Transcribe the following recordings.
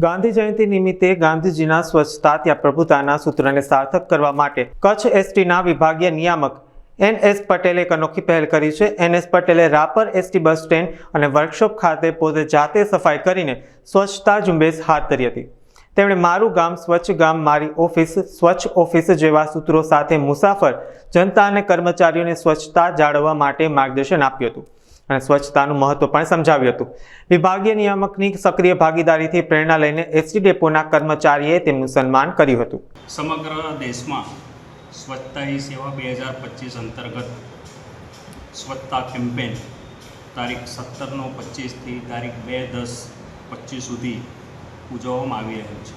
ગાંધી જયંતિ નિમિત્તે ગાંધીજીના સ્વચ્છતા ત્યાં પ્રભુતાના સૂત્રને સાર્થક કરવા માટે કચ્છ એસટીના વિભાગીય નિયામક NS પટેલે એક અનોખી પહેલ કરી છે। NS પટેલે રાપર એસટી બસ સ્ટેન્ડ અને વર્કશોપ ખાતે પોતે જાતે સફાઈ કરીને સ્વચ્છતા ઝુંબેશ હાથ ધરી હતી। તેમણે મારું ગામ સ્વચ્છ ગામ મારી ઓફિસ સ્વચ્છ ઓફિસ જેવા સૂત્રો સાથે મુસાફર જનતા અને કર્મચારીઓને સ્વચ્છતા જાળવવા માટે માર્ગદર્શન આપ્યું હતું અને સ્વચ્છતાનું મહત્વ પણ સમજાવ્યું હતું। વિભાગીય નિયામકની સક્રિય ભાગીદારીથી પ્રેરણા લઈને એસટી ડેપોના કર્મચારીએ તેમનું સન્માન કર્યું હતું। સમગ્ર દેશમાં સ્વચ્છતા હી સેવા 2025 અંતર્ગત સ્વચ્છતા કેમ્પેન તારીખ 17/25થી તારીખ 2/10/25 સુધી ઉજવવામાં આવી રહ્યું છે।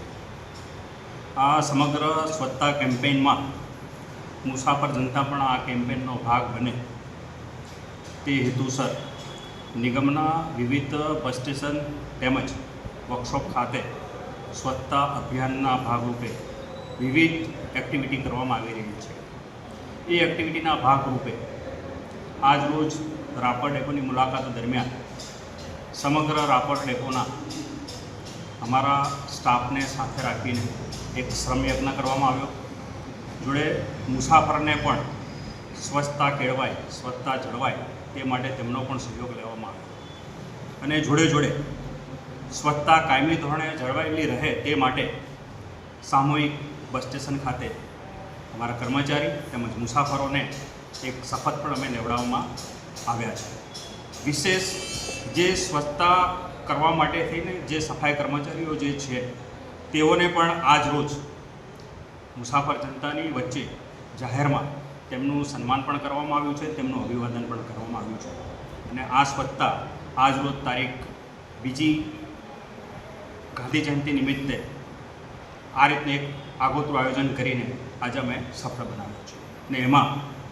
આ સમગ્ર સ્વચ્છતા કેમ્પેનમાં મુસાફર જનતા પણ આ કેમ્પેનનો ભાગ બને તે હેતુસર નિગમના વિવિધ બસ સ્ટેશન તેમજ વર્કશોપ ખાતે સ્વચ્છતા અભિયાનના ભાગરૂપે વિવિધ એક્ટિવિટી કરવામાં આવી રહી છે। એ એક્ટિવિટીના ભાગરૂપે આજરોજ રાપર ડેપોની મુલાકાત દરમિયાન સમગ્ર રાપર ડેપોના અમારા સ્ટાફને સાથે રાખીને એક શ્રમયજ્ઞ કરવામાં આવ્યો। જોડે મુસાફરને પણ સ્વચ્છતા કેળવાય સ્વચ્છતા જળવાય તે માટે તેમનો પણ સહયોગ લેવામાં આવ્યો અને જોડે જોડે સ્વચ્છતા કાયમી ધોરણે જળવાયેલી રહે તે માટે સામૂહિક બસ સ્ટેશન ખાતે અમારા કર્મચારી તેમજ મુસાફરોને એક શપથ પણ અમે લેવડાવવામાં આવ્યા છે। વિશેષ જે સ્વચ્છતા કરવા માટે થઈને જે સફાઈ કર્મચારીઓ જે છે તેઓને પણ આજ રોજ મુસાફર જનતાની વચ્ચે જાહેરમાં તેમનું સન્માન પણ કરવામાં આવ્યું છે, તેમનું અભિવાદન પણ કરવામાં આવ્યું છે અને આ સ્વચ્છતા આજ રોજ તારીખ 2 ગાંધી જયંતિ નિમિત્તે આ રીતનું એક આગોતરું આયોજન કરીને આજે અમે સફળ બનાવ્યું છે અને એમાં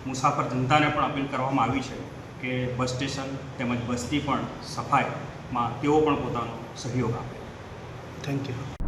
મુસાફર જનતાને પણ અપીલ કરવામાં આવી છે કે બસ સ્ટેશન તેમજ બસની પણ સફાઈમાં તેઓ પણ પોતાનો સહયોગ આપે। Thank you.